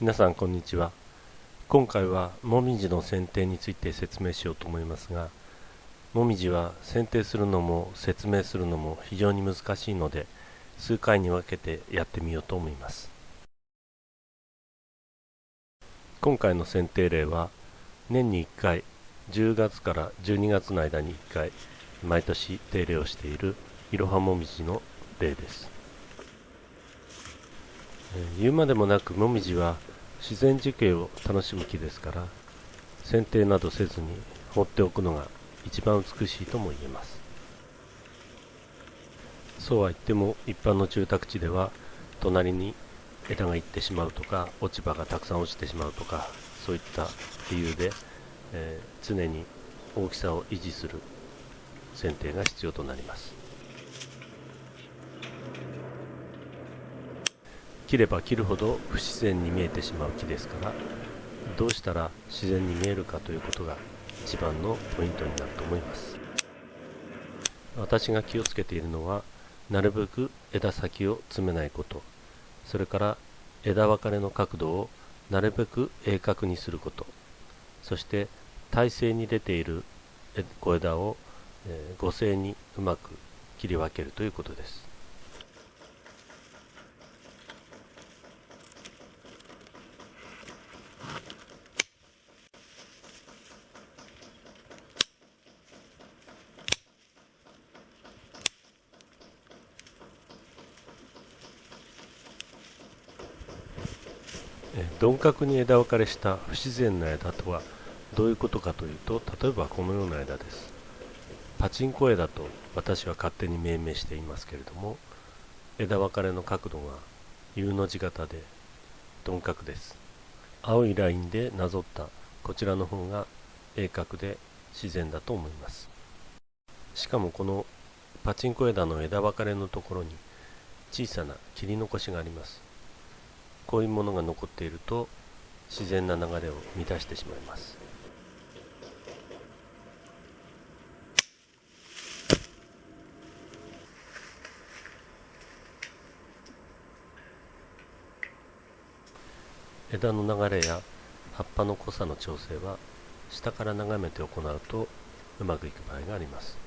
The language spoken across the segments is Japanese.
皆さんこんにちは。今回はもみじの剪定について説明しようと思いますが、もみじは剪定するのも説明するのも非常に難しいので、数回に分けてやってみようと思います。今回の剪定例は、年に1回、10月から12月の間に1回、毎年手入れをしているいろはもみじの例です。言うまでもなくもみじは自然樹形を楽しむ木ですから、剪定などせずに放っておくのが一番美しいとも言えます。そうは言っても一般の住宅地では隣に枝がいってしまうとか落ち葉がたくさん落ちてしまうとか、そういった理由で、常に大きさを維持する剪定が必要となります。切れば切るほど不自然に見えてしまう木ですから、どうしたら自然に見えるかということが一番のポイントになると思います。私が気をつけているのは、なるべく枝先を詰めないこと、それから枝分かれの角度をなるべく鋭角にすること、そして体勢に出ている小枝を五斉にうまく切り分けるということです。鈍角に枝分かれした不自然な枝とはどういうことかというと、例えばこのような枝です。パチンコ枝と私は勝手に命名していますけれども、枝分かれの角度が U の字型で鈍角です。青いラインでなぞったこちらの方が鋭角で自然だと思います。しかもこのパチンコ枝の枝分かれのところに小さな切り残しがあります。こういうものが残っていると自然な流れを乱してしまいます。枝の流れや葉っぱの濃さの調整は下から眺めて行うとうまくいく場合があります。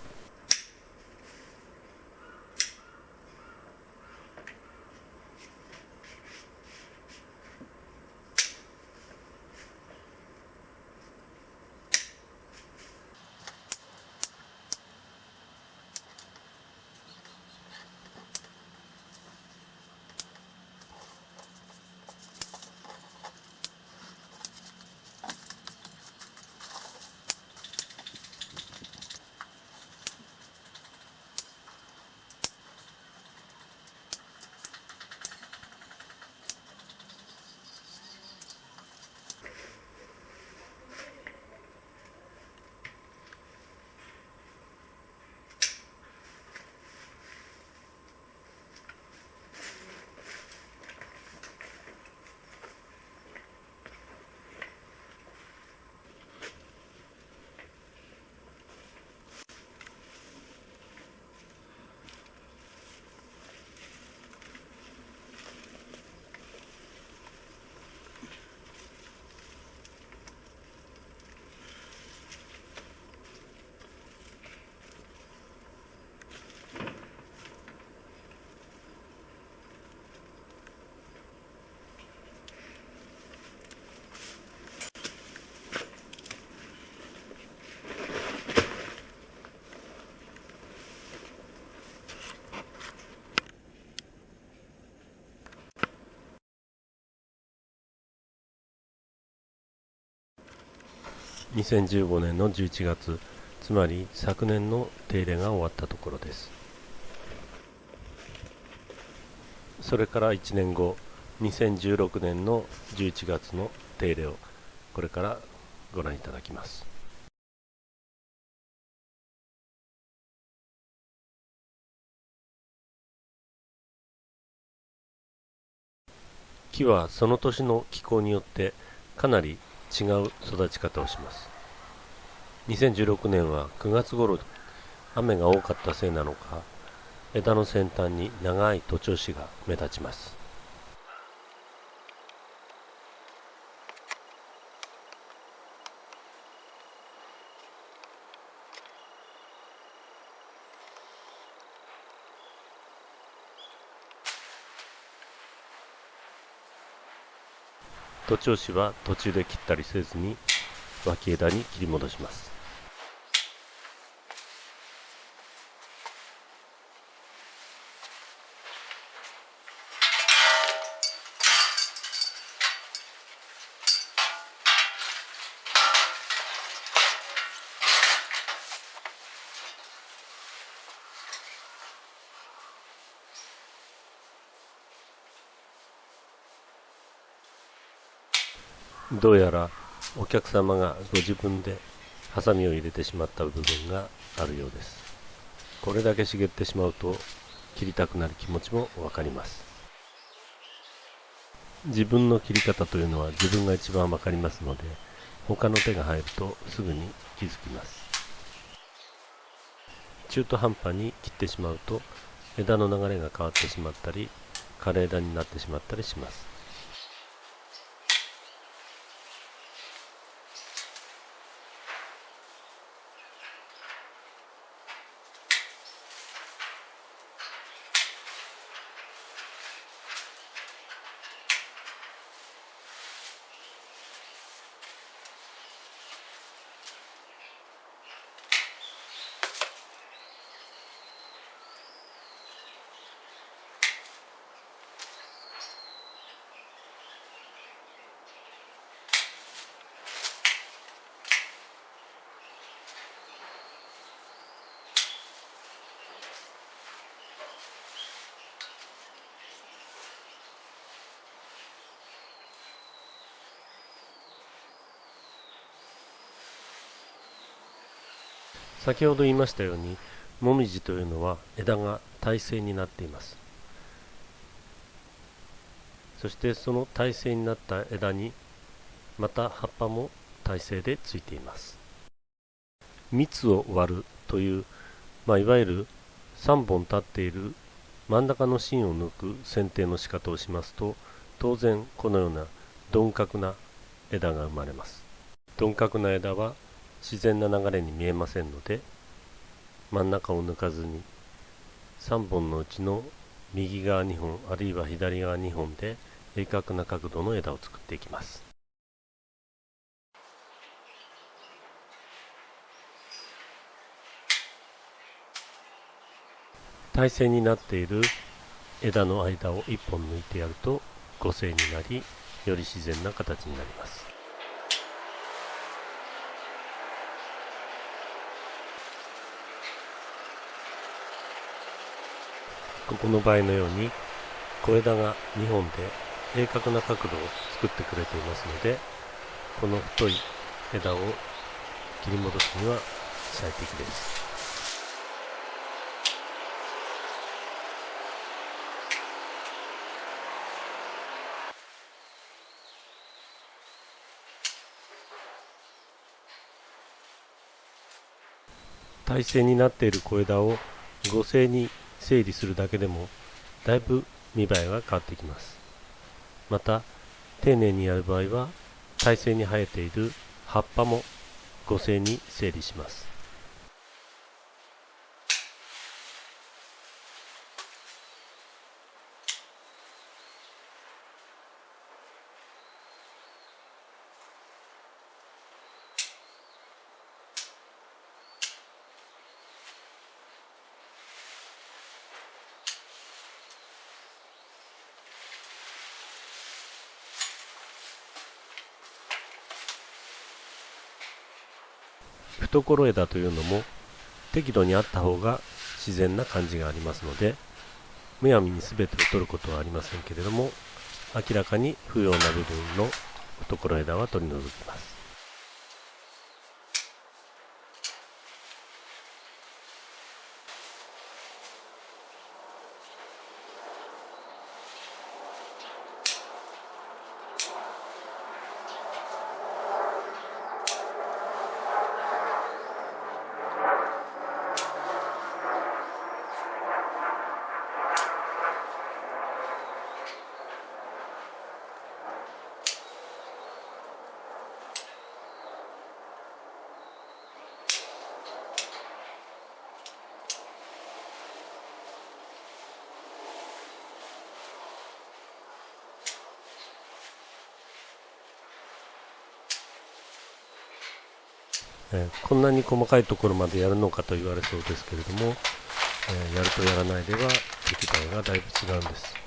2015年の11月、つまり昨年の手入れが終わったところです。それから1年後、2016年の11月の手入れをこれからご覧いただきます。木はその年の気候によってかなり違う育ち方をします。2016年は9月頃雨が多かったせいなのか、枝の先端に長い徒長枝が目立ちます。徒長枝は途中で切ったりせずに脇枝に切り戻します。どうやらお客様がご自分でハサミを入れてしまった部分があるようです。これだけ茂ってしまうと切りたくなる気持ちもわかります。自分の切り方というのは自分が一番わかりますので、他の手が入るとすぐに気づきます。中途半端に切ってしまうと枝の流れが変わってしまったり枯れ枝になってしまったりします。先ほど言いましたように、もみじというのは枝が耐性になっています。そしてその耐性になった枝にまた葉っぱも耐性でついています。蜜を割るという、いわゆる3本立っている真ん中の芯を抜く剪定の仕方をしますと、当然このような鈍角な枝が生まれます。鈍角な枝は自然な流れに見えませんので、真ん中を抜かずに3本のうちの右側2本あるいは左側2本で鋭角な角度の枝を作っていきます。耐性になっている枝の間を1本抜いてやると五性になり、より自然な形になります。ここの場合のように小枝が2本で鋭角な角度を作ってくれていますので、この太い枝を切り戻すには最適です。耐性になっている小枝を五性に整理するだけでもだいぶ見栄えが変わってきます。また丁寧にやる場合は耐性に生えている葉っぱも五性に整理します。懐枝というのも適度にあった方が自然な感じがありますので、むやみに全てを取ることはありませんけれども、明らかに不要な部分の懐枝は取り除きます。こんなに細かいところまでやるのかと言われそうですけれども、やるとやらないでは出来栄えがだいぶ違うんです。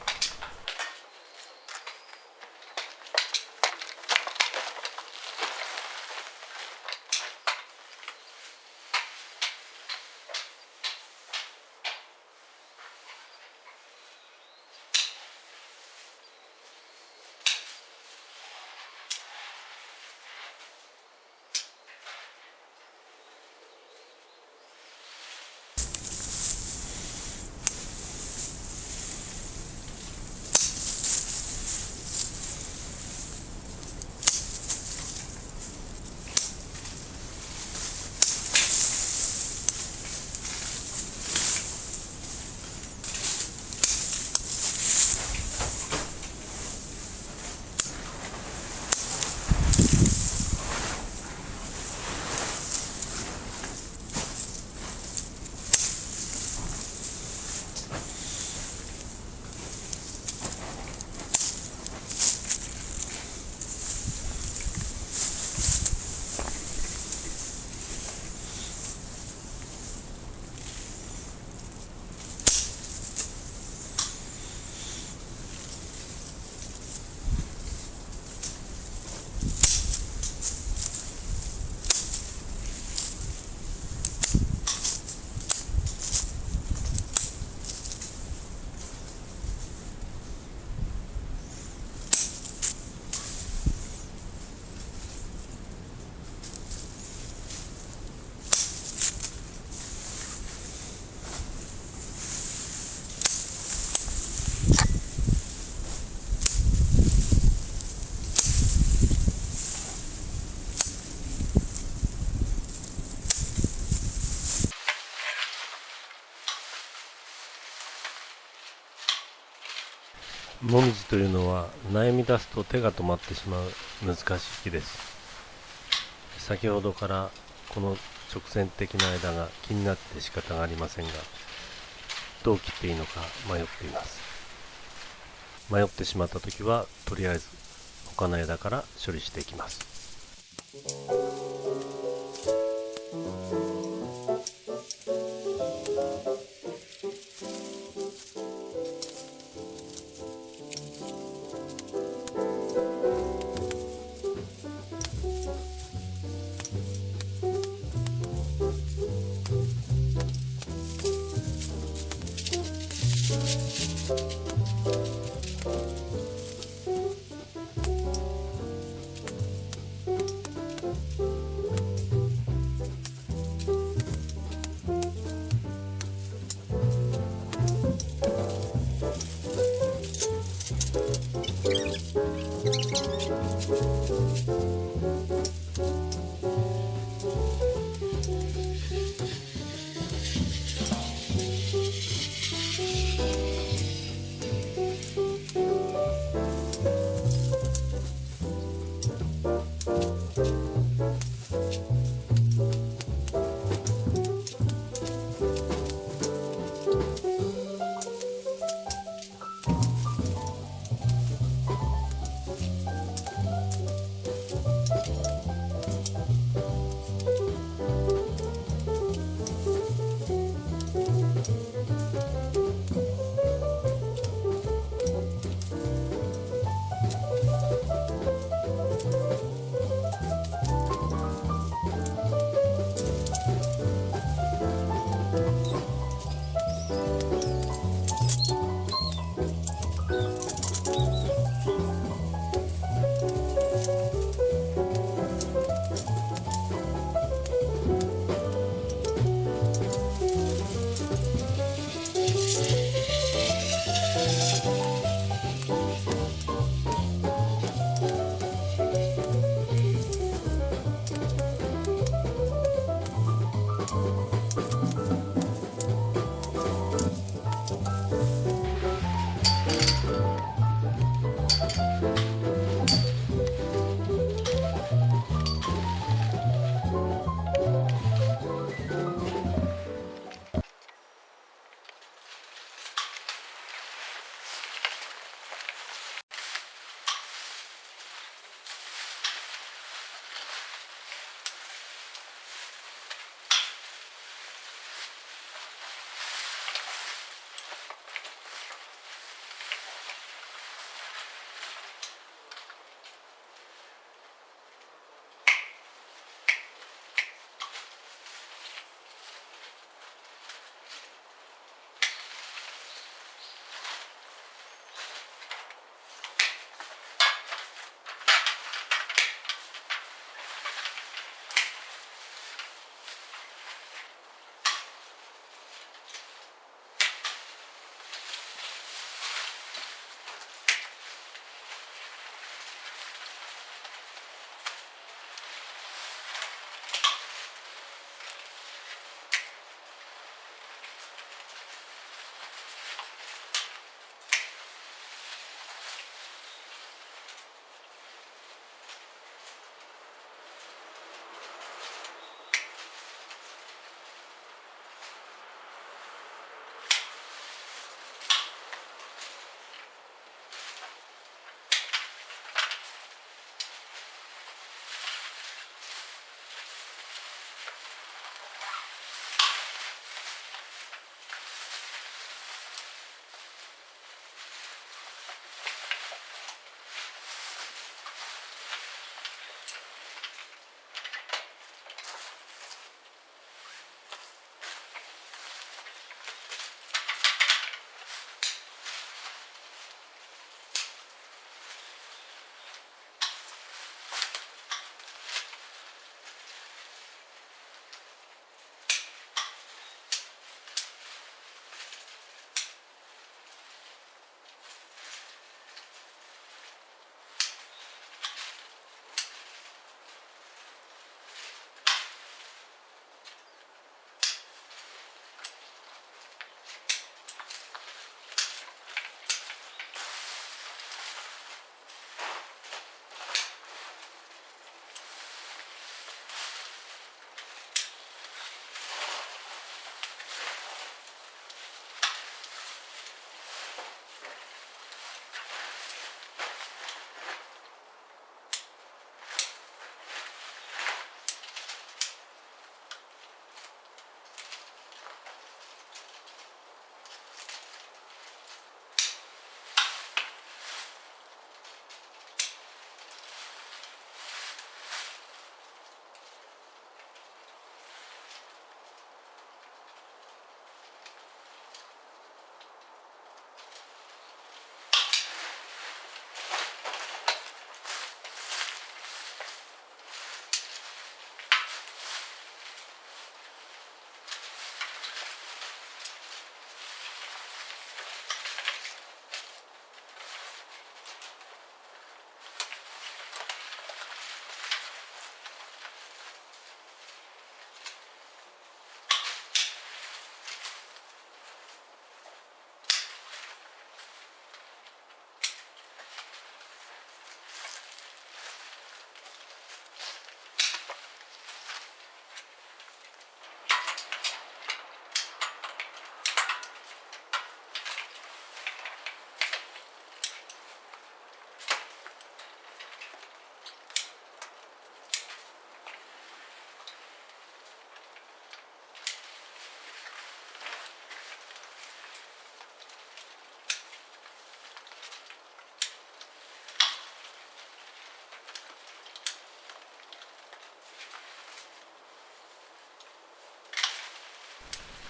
もみじというのは悩み出すと手が止まってしまう難しい木です。先ほどからこの直線的な枝が気になって仕方がありませんが、どう切っていいのか迷っています。迷ってしまった時はとりあえず他の枝から処理していきます。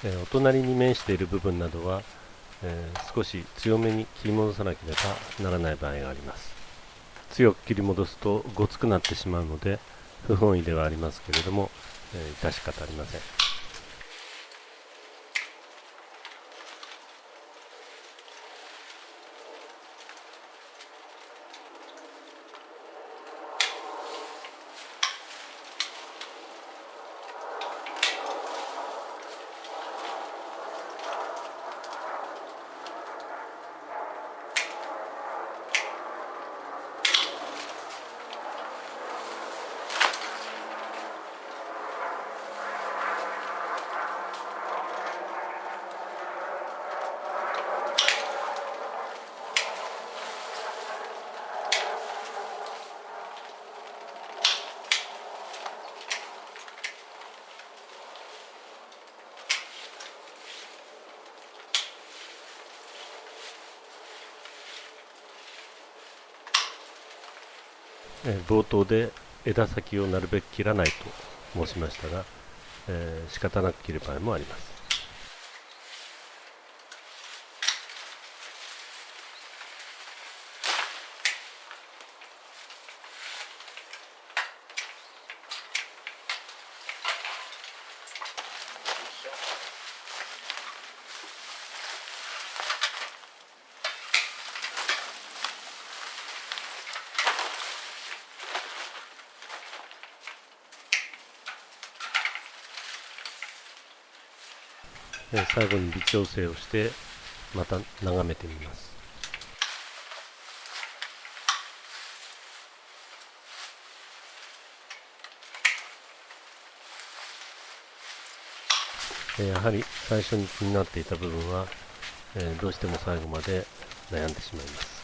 お隣に面している部分などは、少し強めに切り戻さなければならない場合があります。強く切り戻すとごつくなってしまうので不本意ではありますけれども、致し方ありません。冒頭で枝先をなるべく切らないと申しましたが、仕方なく切る場合もあります。最後に微調整をしてまた眺めてみます。やはり最初に気になっていた部分は、どうしても最後まで悩んでしまいます。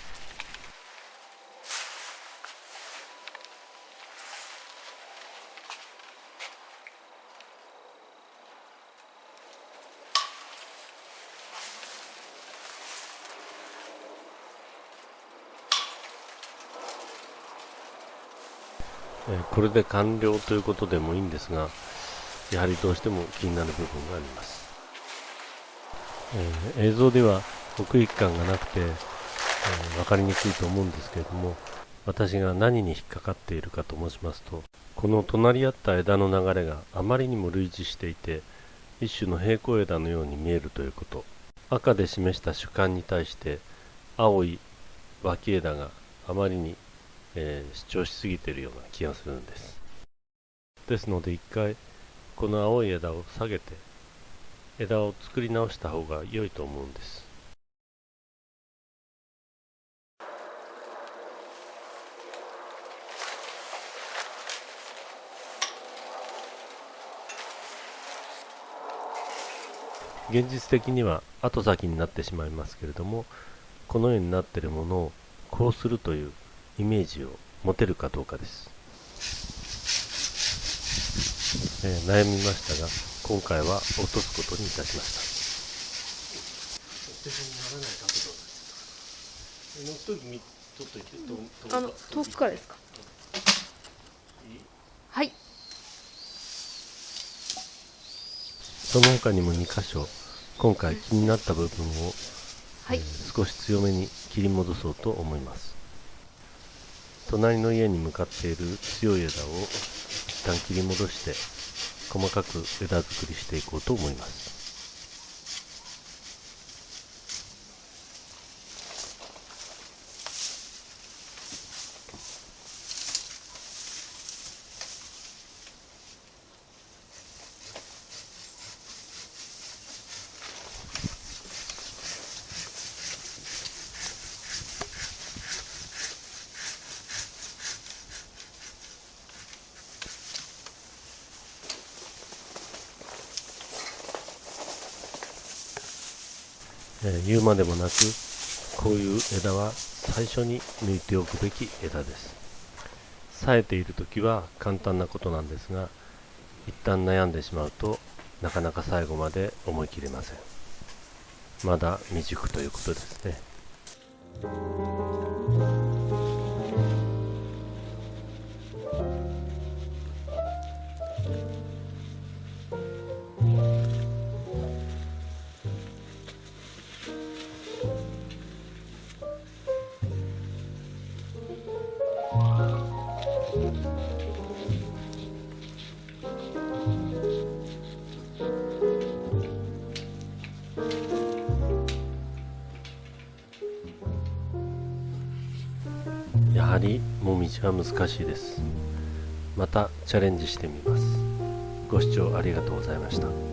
これで完了ということでもいいんですが、やはりどうしても気になる部分があります。映像では奥行き感がなくて、分かりにくいと思うんですけれども、私が何に引っかかっているかと申しますと、この隣り合った枝の流れがあまりにも類似していて、一種の平行枝のように見えるということ。赤で示した主幹に対して青い脇枝があまりに主張しすぎているような気がするんです。ですので一回この青い枝を下げて枝を作り直した方が良いと思うんです。現実的には後先になってしまいますけれども、このようになっているものをこうするというイメージを持てるかどうかです。悩みましたが、今回は落とすことにいたしました。遠くからですか。はい。その他にも2箇所、今回気になった部分を、少し強めに切り戻そうと思います。隣の家に向かっている強い枝を一旦切り戻して細かく枝作りしていこうと思います。言うまでもなく、こういう枝は最初に抜いておくべき枝です。冴えている時は簡単なことなんですが、一旦悩んでしまうとなかなか最後まで思い切れません。まだ未熟ということですね。やはりもみじは難しいです。またチャレンジしてみます。ご視聴ありがとうございました。